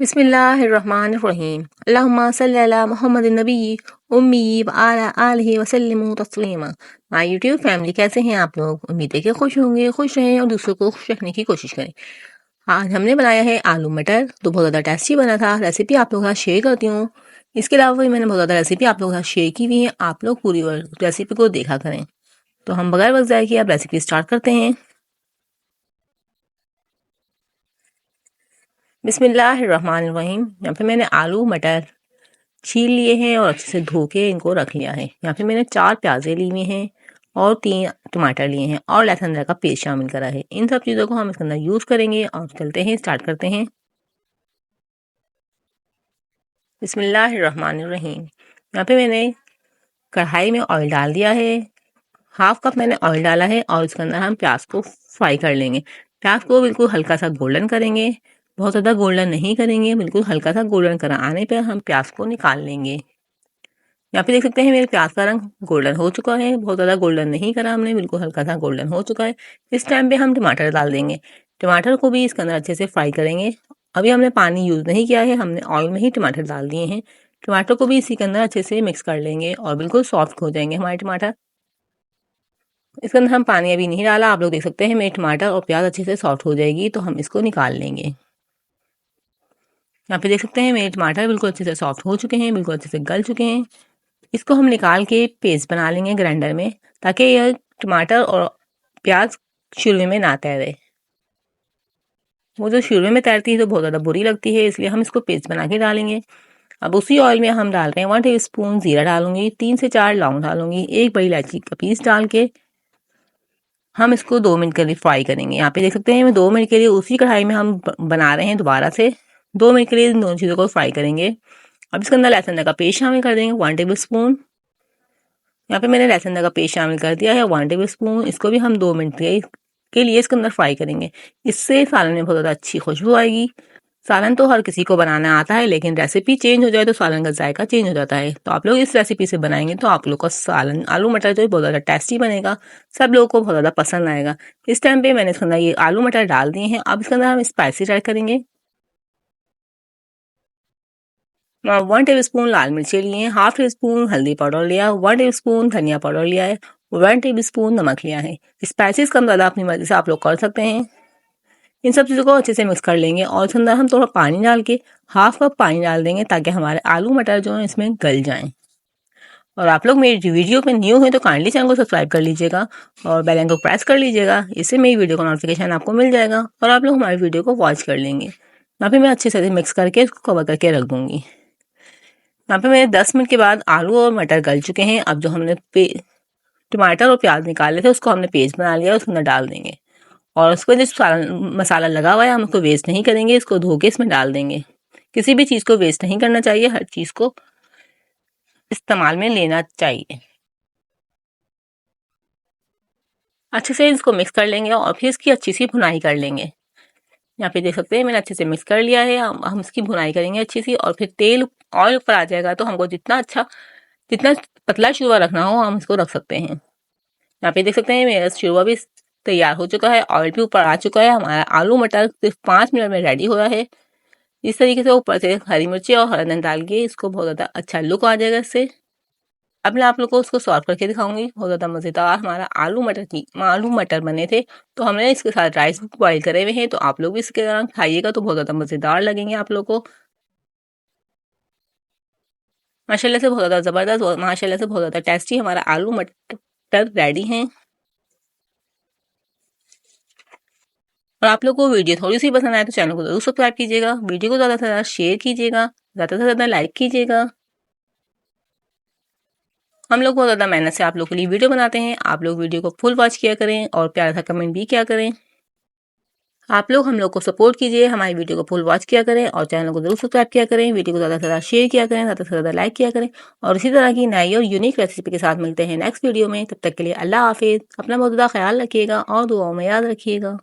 बिस्मिल्लाहिर्रहमानिर्रहीम। अल्लाहुम्मा सल्ली अला मुहम्मदिन नबी उम्मी व अला आलिहि व सल्लिमु तस्लीमा। माय यूट्यूब फैमिली, कैसे हैं आप लोग? उम्मीद है कि खुश होंगे, खुश रहें और दूसरों को खुश रखने की कोशिश करें। आज हमने बनाया है आलू मटर, तो बहुत ज़्यादा टेस्टी बना था। रेसिपी आप लोगों के साथ शेयर करती हूँ। इसके अलावा भी मैंने बहुत ज़्यादा रेसिपी आप लोगों के साथ शेयर की हुई है, आप लोग पूरी रेसिपी को देखा करें। तो हम बगैर वक्त ज़ाया किए आप रेसिपी स्टार्ट करते हैं। बिस्मिल्लाहिर्रहमानिर्रहीम। यहाँ पे मैंने आलू मटर छील लिए हैं और अच्छे से धो के इनको रख लिया है। यहाँ पे मैंने 4 प्याज़ें ली हुई हैं और 3 टमाटर लिए हैं और लहसुन अदरक का पेस्ट शामिल करा है। इन सब चीज़ों को हम इसके अंदर यूज़ करेंगे और चलते हैं, स्टार्ट करते हैं। बिस्मिल्लाहिर्रहमानिर्रहीम। यहाँ पे मैंने कढ़ाई में ऑयल डाल दिया है। हाफ कप मैंने ऑयल डाला है और इसके अंदर हम प्याज को फ्राई कर लेंगे। प्याज को बिल्कुल हल्का सा गोल्डन करेंगे, बहुत ज़्यादा गोल्डन नहीं करेंगे, बिल्कुल हल्का सा गोल्डन कलर आने पर हम प्याज को निकाल लेंगे। यहाँ पे देख सकते हैं मेरे प्याज का रंग गोल्डन हो चुका है, बहुत ज़्यादा गोल्डन नहीं करा हमने, बिल्कुल हल्का सा गोल्डन हो चुका है। इस टाइम पे हम टमाटर डाल देंगे। टमाटर को भी इसके अंदर अच्छे से फ्राई करेंगे। अभी हमने पानी यूज़ नहीं किया है, हमने ऑयल में ही टमाटर डाल दिए हैं। टमाटर को भी इसी के अंदर अच्छे से मिक्स कर लेंगे और बिल्कुल सॉफ्ट हो जाएंगे हमारे टमाटर। इसके अंदर हम पानी अभी नहीं डाला, आप लोग देख सकते हैं मेरे टमाटर और प्याज अच्छे से सॉफ्ट हो जाएगी तो हम इसको निकाल लेंगे। यहाँ पे देख सकते हैं मेरे टमाटर बिल्कुल अच्छे से सॉफ्ट हो चुके हैं, बिल्कुल अच्छे से गल चुके हैं। इसको हम निकाल के पेस्ट बना लेंगे ग्राइंडर में, ताकि यह टमाटर और प्याज शुरू में ना तैरे। वो जो शुरू में तैरती है तो बहुत ज़्यादा बुरी लगती है, इसलिए हम इसको पेस्ट बना के डालेंगे। अब उसी ऑयल में हम डाल रहे हैं 1 टीस्पून जीरा डालूंगी, 3 से 4 लौंग डालूंगी, 1 बड़ी इलायची का पीस डाल के हम इसको 2 मिनट के लिए फ्राई करेंगे। यहाँ पे देख सकते हैं 2 मिनट के लिए उसी कढ़ाई में हम बना रहे हैं। दोबारा से 2 मिनट के लिए इन दोनों चीज़ों को फ्राई करेंगे। अब इसके अंदर लहसुन अदरक का पेस्ट शामिल कर देंगे 1 टेबल स्पून। यहाँ पे मैंने लहसुन अदरक का पेस्ट शामिल कर दिया है 1 टेबल स्पून। इसको भी हम 2 मिनट के लिए इसके अंदर फ्राई करेंगे। इससे सालन में बहुत ज़्यादा अच्छी खुशबू आएगी। सालन तो हर किसी को बनाना आता है, लेकिन रेसिपी चेंज हो जाए तो सालन का जायका चेंज हो जाता है। तो आप लोग इस रेसिपी से बनाएंगे तो आप लोग का सालन आलू मटर जो है बहुत ज़्यादा टेस्टी बनेगा, सब लोगों को बहुत ज़्यादा पसंद आएगा। इस टाइम पे मैंने इसके अंदर ये आलू मटर डाल दिए हैं। अब इसके अंदर हम स्पाइसी ऐड करेंगे। 1 टेबल स्पून लाल मिर्ची लिए हैं, हाफ टी स्पून हल्दी पाउडर लिया, 1 टेबल स्पून धनिया पाउडर लिया है, 1 टेबल स्पून नमक लिया है। स्पाइसेस कम ज़्यादा अपनी मर्जी से आप लोग कर सकते हैं। इन सब चीज़ों को अच्छे से मिक्स कर लेंगे और इसके अंदर हम थोड़ा पानी डाल के हाफ कप पानी डाल देंगे, ताकि हमारे आलू मटर जो है इसमें गल जाएं। और आप लोग मेरी वीडियो पे न्यू हैं तो काइंडली चैनल को सब्सक्राइब कर लीजिएगा और बेल आइकन को प्रेस कर लीजिएगा। इससे मेरी वीडियो का नोटिफिकेशन आपको मिल जाएगा और आप लोग हमारी वीडियो को वॉच कर लेंगे। यहाँ पे मैं अच्छे से मिक्स करके इसको कवर करके रख दूँगी। यहाँ पे मेरे 10 मिनट के बाद आलू और मटर गल चुके हैं। अब जो हमने टमाटर और प्याज निकाले थे उसको हमने पेस्ट बना लिया, उसके अंदर डाल देंगे और उसको जो मसाला लगा हुआ है हम उसको वेस्ट नहीं करेंगे, इसको धो के इसमें डाल देंगे। किसी भी चीज़ को वेस्ट नहीं करना चाहिए, हर चीज़ को इस्तेमाल में लेना चाहिए। अच्छे से इसको मिक्स कर लेंगे और फिर इसकी अच्छी सी भुनाई कर लेंगे। यहाँ पे देख सकते हैं मैंने अच्छे से मिक्स कर लिया है। हम इसकी भुनाई करेंगे अच्छी सी और फिर ऑयल ऊपर आ जाएगा तो हमको जितना पतला शूरबा रखना हो हम इसको रख सकते हैं। यहाँ पे देख सकते हैं मेरा शूरबा भी तैयार हो चुका है, ऑयल भी ऊपर आ चुका है। हमारा आलू मटर सिर्फ 5 मिनट में रेडी हो रहा है। इस तरीके से ऊपर से हरी मिर्ची और हरा धनिया डाल के इसको बहुत ज़्यादा अच्छा लुक आ जाएगा इससे। अब मैं आप लोग को उसको सर्व करके दिखाऊंगी। बहुत ज़्यादा मज़ेदार हमारा आलू मटर बने थे। तो हमने इसके साथ राइस बॉईल करे हुए हैं, तो आप लोग भी इसके दौरान खाइएगा तो बहुत ज़्यादा मज़ेदार लगेंगे आप लोग को। माशाल्लाह से बहुत ज़्यादा ज़बरदस्त और माशाल्लाह से बहुत ज़्यादा टेस्टी हमारा आलू मटर रेडी हैं। और आप लोग को वीडियो थोड़ी सी पसंद आए तो चैनल को जरूर सब्सक्राइब कीजिएगा, वीडियो को ज़्यादा से ज़्यादा शेयर कीजिएगा, ज़्यादा से ज़्यादा लाइक कीजिएगा। हम लोग बहुत ज़्यादा मेहनत से आप लोग के लिए वीडियो बनाते हैं, आप लोग वीडियो को फुल वॉच किया करें और प्यारा सा कमेंट भी किया करें। आप लोग हम लोग को सपोर्ट कीजिए, हमारी वीडियो को फुल वॉच किया करें और चैनल को जरूर सब्सक्राइब किया करें, वीडियो को ज़्यादा से ज़्यादा शेयर किया करें, ज़्यादा से ज़्यादा लाइक किया करें। और इसी तरह की नई और यूनिक रेसिपी के साथ मिलते हैं नेक्स्ट वीडियो में। तब तक के लिए अल्लाह हाफिज़। अपना बहुत ज़्यादा ख्याल रखिएगा और दुआओं में याद रखिएगा।